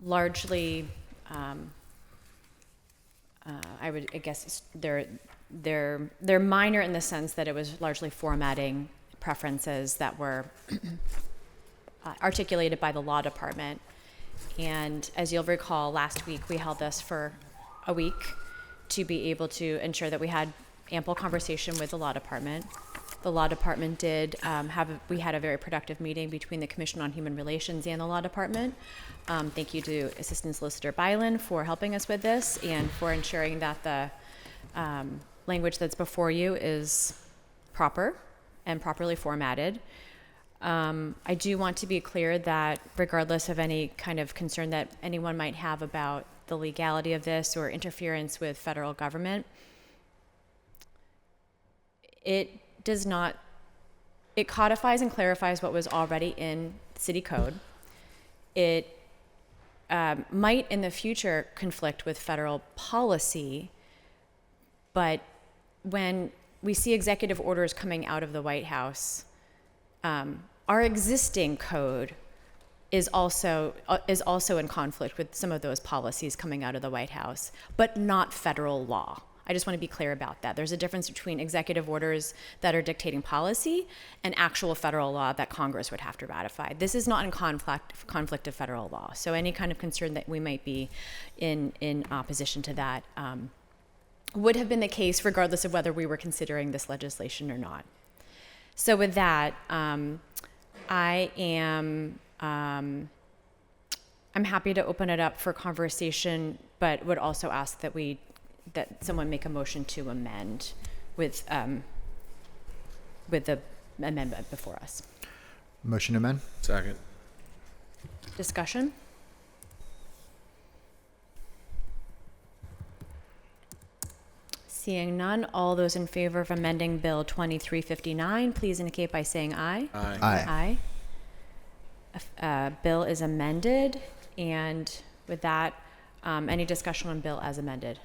largely, I guess they're minor in the sense that it was largely formatting preferences that were articulated by the law department. And as you'll recall, last week we held this for a week to be able to ensure that we had ample conversation with the law department. The law department did we had a very productive meeting between the Commission on Human Relations and the law department. Thank you to Assistant Solicitor Byland for helping us with this and for ensuring that the language that's before you is proper and properly formatted. I do want to be clear that regardless of any kind of concern that anyone might have about the legality of this or interference with federal government, it codifies and clarifies what was already in city code. It might in the future conflict with federal policy, but when we see executive orders coming out of the White House, our existing code is also in conflict with some of those policies coming out of the White House, but not federal law. I just want to be clear about that. There's a difference between executive orders that are dictating policy and actual federal law that Congress would have to ratify. This is not in conflict of federal law. So any kind of concern that we might be in opposition to that would have been the case regardless of whether we were considering this legislation or not. So with that, I'm happy to open it up for conversation, but would also ask that someone make a motion to amend with the amendment before us. Motion to amend. Second. Discussion? Seeing none, all those in favor of amending Bill 2359, please indicate by saying aye. Aye. Aye. Bill is amended, and with that, any discussion on bill as amended?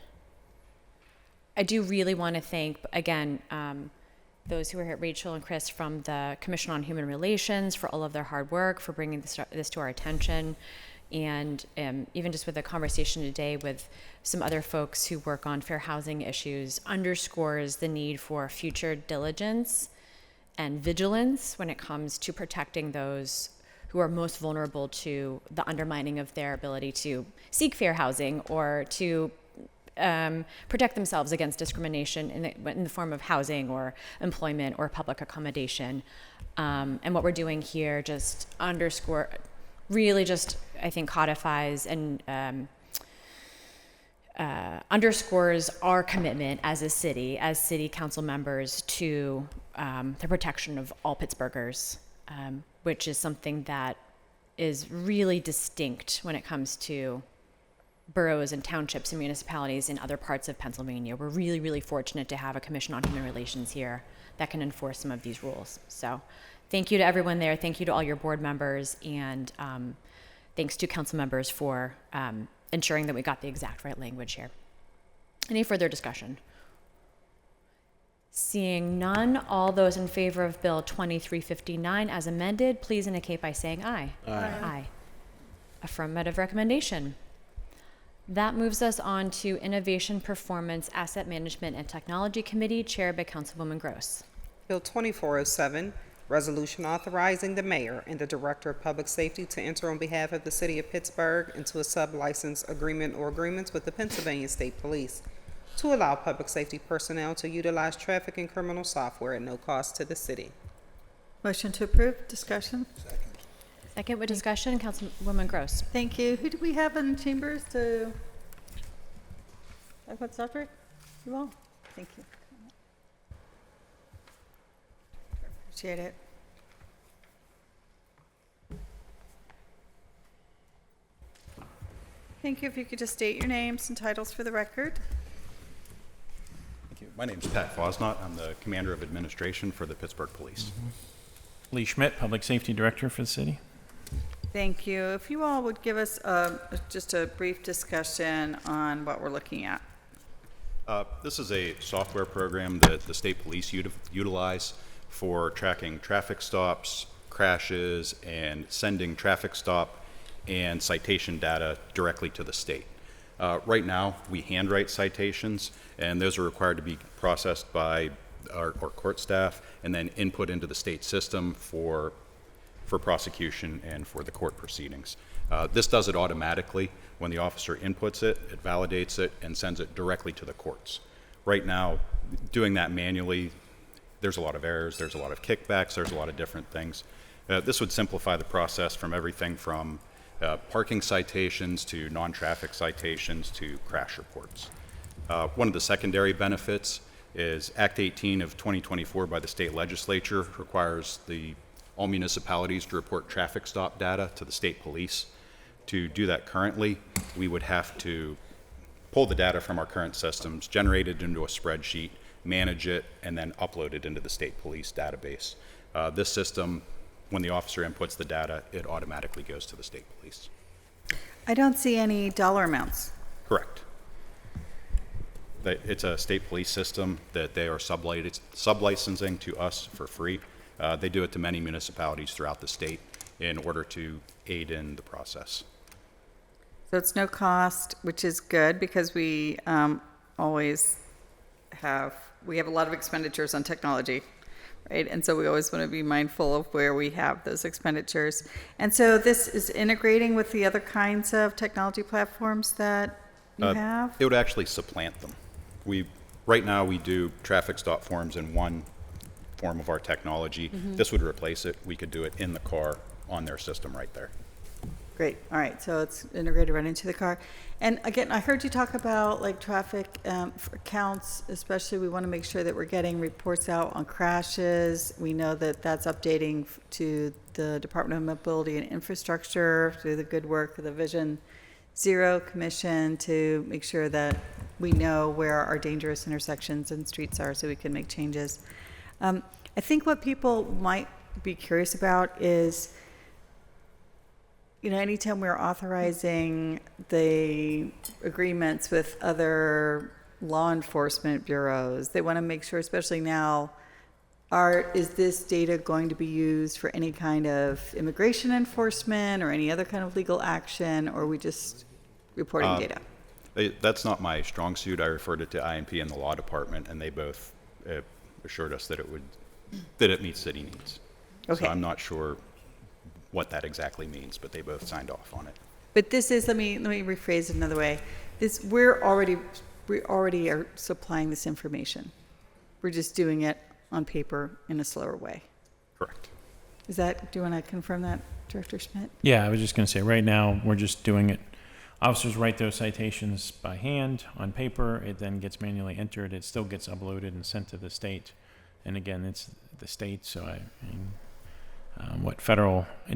I do really want to thank, again, those who are here, Rachel and Chris from the Commission on Human Relations, for all of their hard work, for bringing this to our attention. And even just with the conversation today with some other folks who work on fair housing issues underscores the need for future diligence and vigilance when it comes to protecting those who are most vulnerable to the undermining of their ability to seek fair housing or to protect themselves against discrimination in the form of housing or employment or public accommodation. And what we're doing here just really just, I think, codifies and underscores our commitment as a city, as city council members, to the protection of all Pittsburghers, which is something that is really distinct when it comes to boroughs and townships and municipalities in other parts of Pennsylvania. We're really, really fortunate to have a Commission on Human Relations here that can enforce some of these rules. So thank you to everyone there. Thank you to all your board members, and thanks to council members for ensuring that we got the exact right language here. Any further discussion? Seeing none, all those in favor of Bill 2359 as amended, please indicate by saying aye. Aye. Aye. Affirmative recommendation. That moves us on to Innovation, Performance, Asset Management, and Technology Committee, chaired by Councilwoman Gross. Bill 2407, resolution authorizing the mayor and the director of public safety to enter on behalf of the city of Pittsburgh into a sub-license agreement or agreements with the Pennsylvania State Police to allow public safety personnel to utilize traffic and criminal software at no cost to the city. Motion to approve. Discussion. Second with discussion, Councilwoman Gross. Thank you. Who do we have in chambers to talk about software? You all? Thank you. Appreciate it. Thank you. If you could just state your names and titles for the record. Thank you. My name is Pat Fosnot. I'm the Commander of Administration for the Pittsburgh Police. Lee Schmidt, Public Safety Director for the city. Thank you. If you all would give us just a brief discussion on what we're looking at. This is a software program that the state police utilize for tracking traffic stops, crashes, and sending traffic stop and citation data directly to the state. Right now, we handwrite citations, and those are required to be processed by our court staff and then input into the state system for prosecution and for the court proceedings. This does it automatically. When the officer inputs it, it validates it, and sends it directly to the courts. Right now, doing that manually, there's a lot of errors, there's a lot of kickbacks, there's a lot of different things. This would simplify the process from everything from parking citations to non-traffic citations to crash reports. One of the secondary benefits is Act 18 of 2024 by the state legislature requires all municipalities to report traffic stop data to the state police. To do that currently, we would have to pull the data from our current systems, generate it into a spreadsheet, manage it, and then upload it into the state police database. This system, when the officer inputs the data, it automatically goes to the state police. I don't see any dollar amounts. Correct. It's a state police system that they are sublicensing to us for free. They do it to many municipalities throughout the state in order to aid in the process. So it's no cost, which is good because we always have a lot of expenditures on technology, right? And so we always want to be mindful of where we have those expenditures. And so this is integrating with the other kinds of technology platforms that you have? It would actually supplant them. Right now we do traffic stop forms in one form of our technology. Mm-hmm. This would replace it. We could do it in the car on their system right there. Great. All right. So it's integrated right into the car. And again, I heard you talk about like traffic counts, especially we want to make sure that we're getting reports out on crashes. We know that that's updating to the Department of Mobility and Infrastructure through the good work of the Vision Zero Commission to make sure that we know where our dangerous intersections and streets are so we can make changes. I think what people might be curious about is, anytime we're authorizing the agreements with other law enforcement bureaus, they want to make sure, especially now, is this data going to be used for any kind of immigration enforcement or any other kind of legal action, or are we just reporting data? That's not my strong suit. I referred it to IMP and the law department, and they both assured us that it meets city needs. Okay. So I'm not sure what that exactly means, but they both signed off on it. But this is, let me rephrase it another way. We already are supplying this information. We're just doing it on paper in a slower way. Correct. Do you want to confirm that, Director Schmidt? Yeah, I was just going to say, right now, we're just doing it. Officers write those citations by hand on paper. It then gets manually entered. It still gets uploaded and sent to the state. And again, it's the state, so it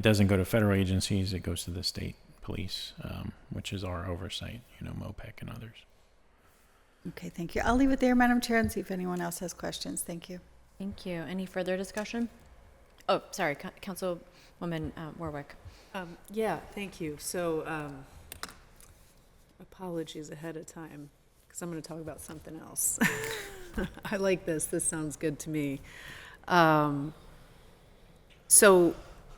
doesn't go to federal agencies, it goes to the state police, which is our oversight, MOPEC and others. Okay, thank you. I'll leave it there, Madam Chair, and see if anyone else has questions. Thank you. Thank you. Any further discussion? Oh, sorry, Councilwoman Warwick. Yeah, thank you. So, apologies ahead of time, because I'm going to talk about something else. I like this. This sounds good to me. So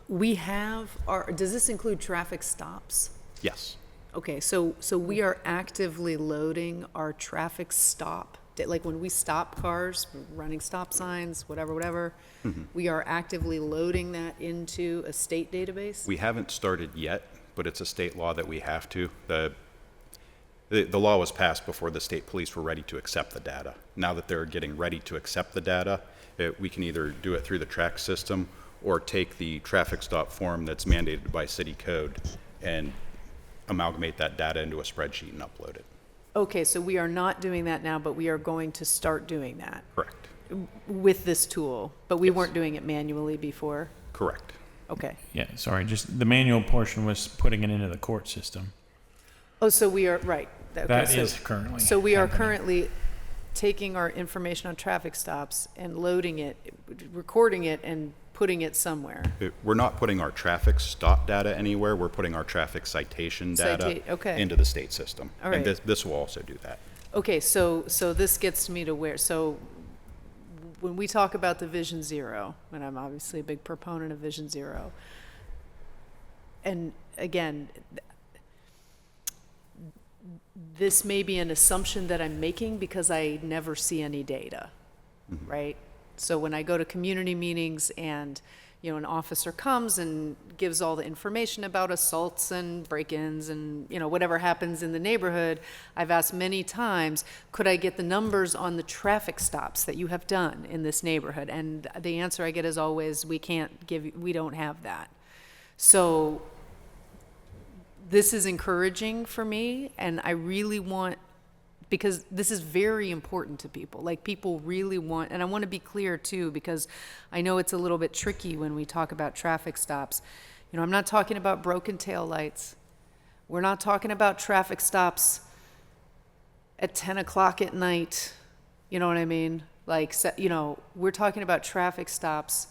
we have does this include traffic stops? Yes. Okay, so we are actively loading our traffic stop, like when we stop cars, running stop signs, whatever, Mm-hmm. we are actively loading that into a state database? We haven't started yet, but it's a state law that we have to. The law was passed before the state police were ready to accept the data. Now that they're getting ready to accept the data, we can either do it through the track system or take the traffic stop form that's mandated by city code and amalgamate that data into a spreadsheet and upload it. Okay, so we are not doing that now, but we are going to start doing that. Correct. With this tool, but we weren't doing it manually before? Correct. Okay. Yeah, sorry, just the manual portion was putting it into the court system. Oh, so we are, right. Okay, That so- is currently So we are happening. currently taking our information on traffic stops and loading it, recording it and putting it somewhere. We're not putting our traffic stop data anywhere, we're putting our traffic citation data Okay. into the state system. All right. And this will also do that. Okay, so this gets me to where, so when we talk about the Vision Zero, and I'm obviously a big proponent of Vision Zero, and again, this may be an assumption that I'm making because I never see any data, right? So when I go to community meetings and, you know, an officer comes and gives all the information about assaults and break-ins and, you know, whatever happens in the neighborhood, I've asked many times, could I get the numbers on the traffic stops that you have done in this neighborhood? And the answer I get is always, we don't have that. So this is encouraging for me, and I really want, because this is very important to people. Like, people really want, and I want to be clear too, because I know it's a little bit tricky when we talk about traffic stops. You know, I'm not talking about broken taillights. We're not talking about traffic stops at 10 o'clock at night. You know what I mean? Like, you know, we're talking about traffic stops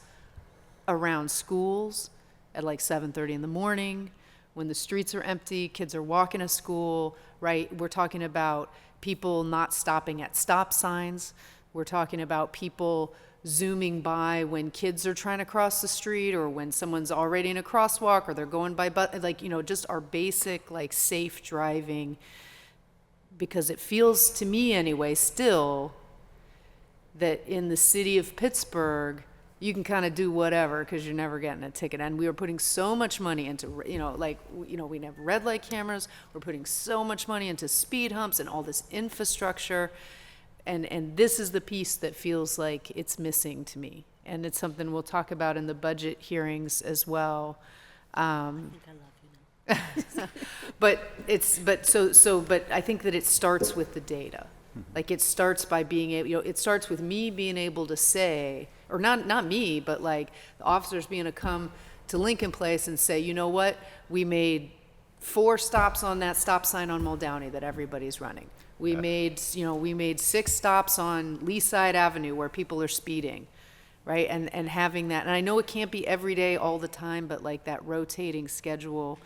around schools at like 7:30 in the morning, when the streets are empty, kids are walking to school, right? We're talking about people not stopping at stop signs. We're talking about people zooming by when kids are trying to cross the street, or when someone's already in a crosswalk, or they're going by, like, you know, just our basic, like, safe driving. Because it feels to me anyway, still, that in the city of Pittsburgh, you can kind of do whatever because you're never getting a ticket. And we were putting so much money into, you know, like, you know, we have red light cameras. We're putting so much money into speed humps and all this infrastructure. And this is the piece that feels like it's missing to me. And it's something we'll talk about in the budget hearings as well. I think I love you now. But I think that it starts with the data. Like, it starts by being able, you know, it starts with me being able to say, or not me, but like the officers being able to come to Lincoln Place and say, you know what, we made 4 stops on that stop sign on Muldowney that everybody's running. We made 6 stops on Leaside Avenue where people are speeding, right? And having that, and I know it can't be every day all the time, but like that rotating schedule.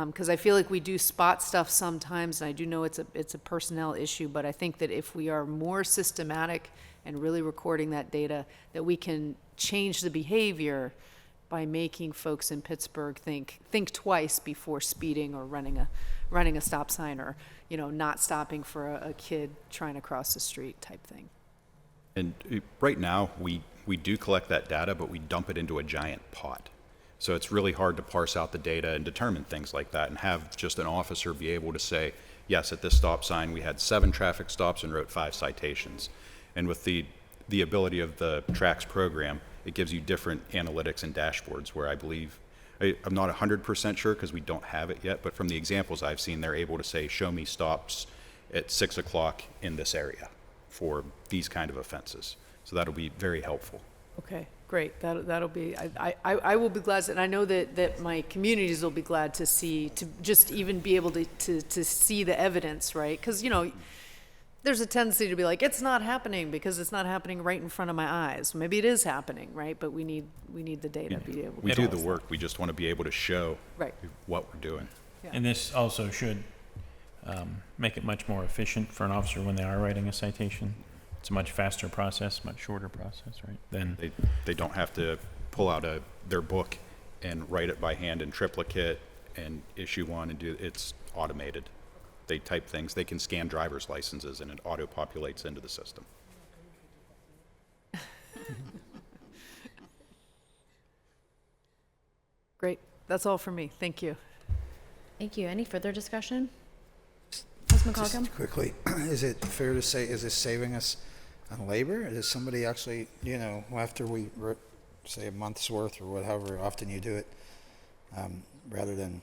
Because I feel like we do spot stuff sometimes, and I do know it's a personnel issue, but I think that if we are more systematic and really recording that data, that we can change the behavior by making folks in Pittsburgh think twice before speeding or running a stop sign, or, you know, not stopping for a kid trying to cross the street type thing. And right now, we do collect that data, but we dump it into a giant pot. So it's really hard to parse out the data and determine things like that, and have just an officer be able to say, yes, at this stop sign, we had 7 traffic stops and wrote 5 citations. And with the ability of the TRACS program, it gives you different analytics and dashboards where I believe, I'm not 100% sure because we don't have it yet, but from the examples I've seen, they're able to say, show me stops at 6 o'clock in this area for these kind of offenses. So that'll be very helpful. Okay, great. That'll be, I will be glad, and I know that my communities will be glad to see, to just even be able to see the evidence, right? Because, you know, there's a tendency to be like, it's not happening because it's not happening right in front of my eyes. Maybe it is happening, right? But we need the data to be able to. We do the work, we just want to be able to show what we're doing. Yeah. And this also should make it much more efficient for an officer when they are writing a citation. It's a much faster process, much shorter process, right? Then They don't have to pull out their book and write it by hand in triplicate and issue one and it's automated. They type things, they can scan driver's licenses and it auto-populates into the system. Great. That's all for me. Thank you. Thank you. Any further discussion? Councilman Coghill? Just quickly, is it fair to say, is this saving us on labor? Is somebody actually, you know, after we say a month's worth or whatever often you do it, rather than,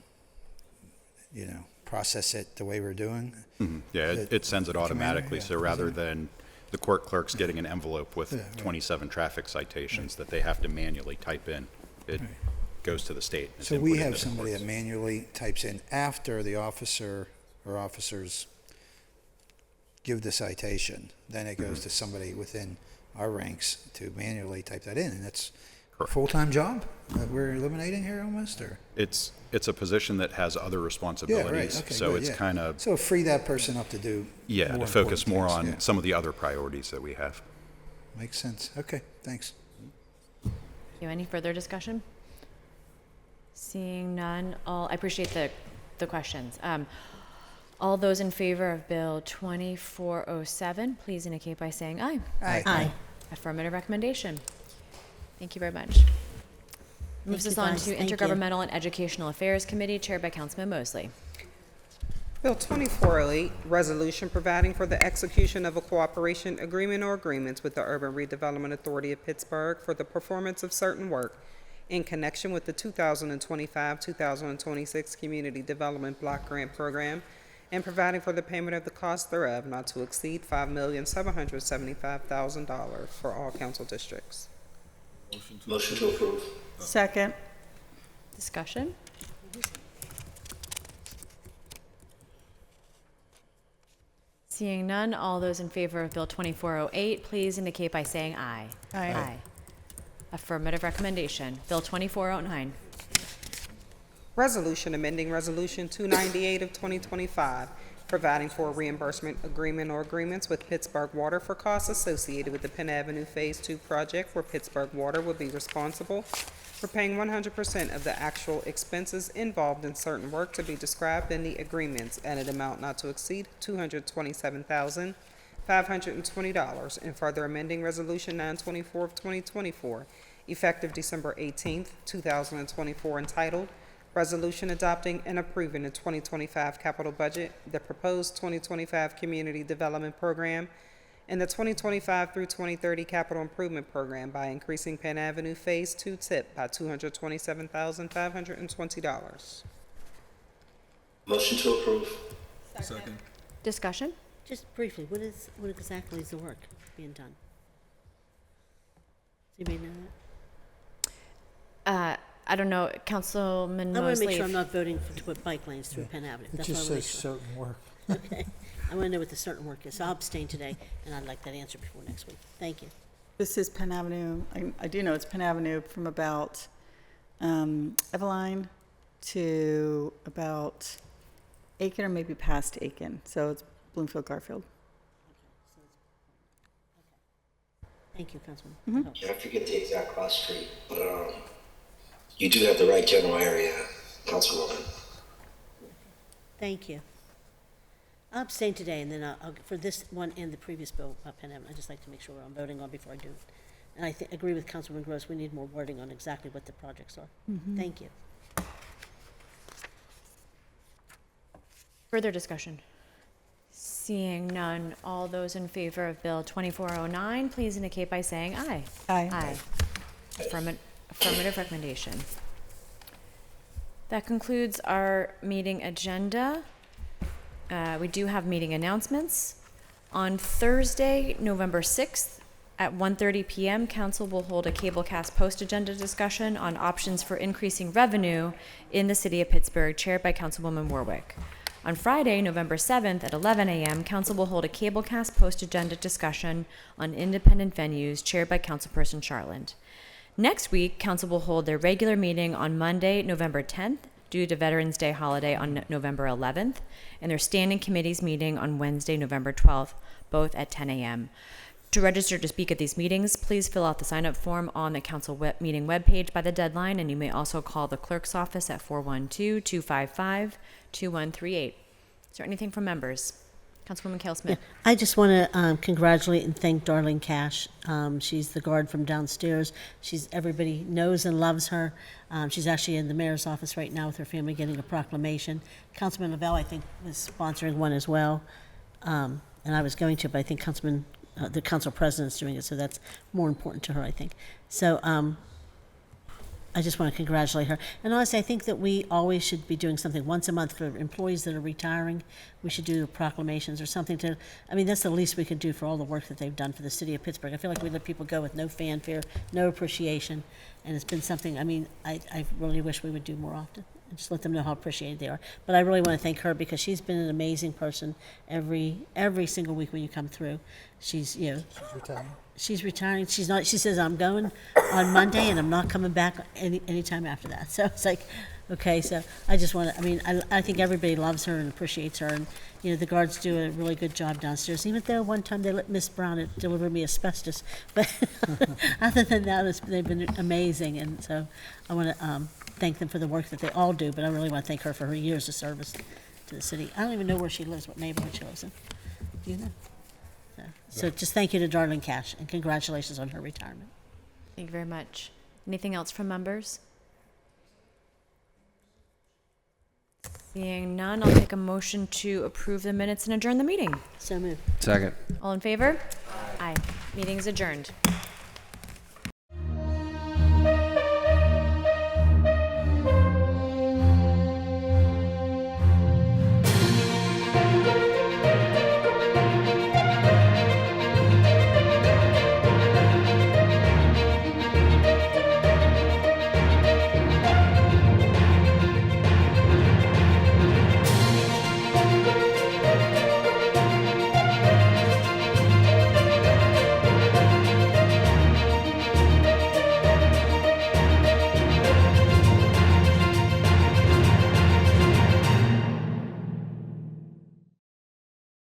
you know, process it the way we're doing? Mm-hmm. Yeah, it sends it automatically. So rather than the court clerks getting an envelope with 27 traffic citations that they have to manually type in, it goes to the state. It's So we input have into the somebody courts. that manually types in after the officer or officers give the citation, then it goes to somebody within our ranks to manually type that in, and that's a full-time job that we're eliminating here almost, or? It's a position that has other responsibilities, Okay, so good, it's yeah. kind of, So free that person up to do yeah, more to focus important more things, on yeah. some of the other priorities that we have. Makes sense. Okay, thanks. Any further discussion? Seeing none, I appreciate the questions. All those in favor of Bill 2407, please indicate by saying aye. Aye. Aye. Affirmative recommendation. Thank you very much. Moves you, us on guys. to Thank you. Intergovernmental and Educational Affairs Committee, chaired by Councilman Mosley. Bill 2408, resolution providing for the execution of a cooperation agreement or agreements with the Urban Redevelopment Authority of Pittsburgh for the performance of certain work in connection with the 2025-2026 Community Development Block Grant Program and providing for the payment of the cost thereof not to exceed $5,775,000 for all council districts. Motion to approve. Second. Discussion? Seeing none, all those in favor of Bill 2408, please indicate by saying aye. Aye. Affirmative recommendation. Bill 2409. Resolution amending Resolution 298 of 2025, providing for a reimbursement agreement or agreements with Pittsburgh Water for costs associated with the Penn Avenue Phase 2 project, where Pittsburgh Water will be responsible for paying 100% of the actual expenses involved in certain work to be described in the agreements at an amount not to exceed $227,520, and further amending Resolution 924 of 2024, effective December 18th, 2024, entitled Resolution Adopting and Approving the 2025 Capital Budget, the Proposed 2025 Community Development Program, and the 2025 through 2030 Capital Improvement Program by increasing Penn Avenue Phase 2 tip by $227,520. Motion to approve. Second. Discussion? Just briefly, what exactly is the work being done? Does anybody know that? I don't know, Councilman I want to Mosley. make sure I'm not voting to put bike lanes through Penn Avenue. It That's just what I want says to make sure. certain work. Okay. I want to know what the certain work is. So I'll abstain today, and I'd like that answer before next week. Thank you. This is Penn Avenue. I do know it's Penn Avenue from about Eveline to about Aiken or maybe past Aiken. So it's Bloomfield Garfield. Thank you, Councilman. Yeah, I forget the exact cross street, but you do have the right general area, Councilwoman. Thank you. I'll abstain today, and then I'll for this one and the previous bill, Penn Avenue. I just like to make sure what I'm voting on before I do it. And I agree with Councilman Gross. We need more wording on exactly what the projects are. Thank you. Further discussion? Seeing none, all those in favor of Bill 2409, please indicate by saying aye. Aye. Affirmative recommendation. That concludes our meeting agenda. We do have meeting announcements. On Thursday, November 6th, at 1:30 p.m., Council will hold a cablecast post-agenda discussion on options for increasing revenue in the city of Pittsburgh, chaired by Councilwoman Warwick. On Friday, November 7th, at 11 a.m., Council will hold a cablecast post-agenda discussion on independent venues, chaired by Councilperson Charland. Next week, Council will hold their regular meeting on Monday, November 10th, due to Veterans Day holiday on November 11th, and their standing committees meeting on Wednesday, November 12th, both at 10 a.m. To register to speak at these meetings, please fill out the sign-up form on the council meeting webpage by the deadline, and you may also call the clerk's office at 412-255-2138. Is there anything from members? Councilwoman Kale-Smith. Yeah, I just want to congratulate and thank Darlene Cash. She's the guard from downstairs. Everybody knows and loves her. She's actually in the mayor's office right now with her family getting a proclamation. Councilman Lavelle, I think, was sponsoring one as well. And I was going to, but I think the council president's doing it, so that's more important to her, I think. So I just want to congratulate her. And honestly, I think that we always should be doing something once a month for employees that are retiring. We should do proclamations or something that's the least we could do for all the work that they've done for the city of Pittsburgh. I feel like we let people go with no fanfare, no appreciation, and it's been something, I really wish we would do more often. just let them know how appreciated they are. But I really want to thank her because she's been an amazing person every single week when you come through. She's, you know, she's retiring. She's not. She says, I'm going on Monday and I'm not coming back any time after that. So it's like, okay. So I just want to. I mean, I think everybody loves her and appreciates her, and you know, the guards do a really good job downstairs. Even though one time they let Miss Brown deliver me asbestos, but other than that, they've been amazing. And so I want to thank them for the work that they all do. But I really want to thank her for her years of service to the city. I don't even know where she lives, what neighborhood she lives in. Do you know? So just thank you to Darlene Cash, and congratulations on her retirement. Thank you very much. Anything else from members? Seeing none, I'll take a motion to approve the minutes and adjourn the meeting. So moved. Second. All in favor? Aye. Meeting is adjourned.